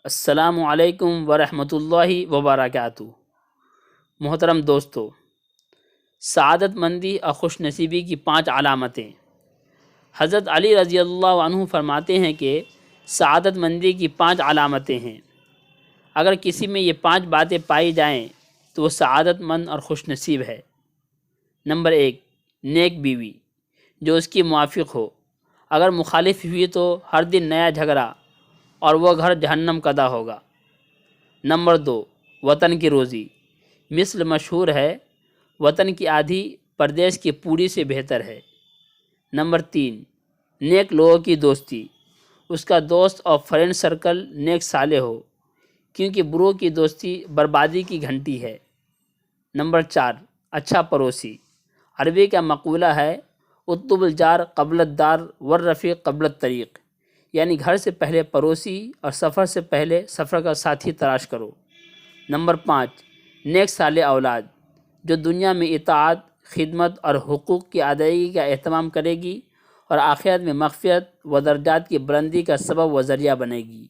السلام علیکم ورحمۃ اللہ وبرکاتہ۔ محترم دوستو، سعادت مندی اور خوش نصیبی کی 5 علامتیں۔ حضرت علی رضی اللہ عنہ فرماتے ہیں کہ سعادت مندی کی 5 علامتیں ہیں۔ اگر کسی میں یہ 5 باتیں پائی جائیں تو وہ سعادت مند اور خوش نصیب ہے۔ نمبر 1، نیک بیوی جو اس کی موافق ہو۔ اگر مخالف ہوئی تو ہر دن نیا جھگڑا اور وہ گھر جہنم قدا ہوگا۔ نمبر 2، وطن کی روزی۔ مثل مشہور ہے، وطن کی آدھی پردیس کی پوری سے بہتر ہے۔ نمبر 3، نیک لوگوں کی دوستی۔ اس کا دوست اور فرینڈ سرکل نیک صالح ہو، کیونکہ بروں کی دوستی بربادی کی گھنٹی ہے۔ نمبر 4، اچھا پڑوسی۔ عربی کا مقولہ ہے، اطلب الجار قبل الدار والرفیق قبل الطریق، یعنی گھر سے پہلے پڑوسی اور سفر سے پہلے سفر کا ساتھی تلاش کرو۔ نمبر 5، نیک صالح اولاد جو دنیا میں اطاعت، خدمت اور حقوق کی ادائیگی کا اہتمام کرے گی اور آخرت میں مغفرت و درجات کی بلندی کا سبب و ذریعہ بنے گی۔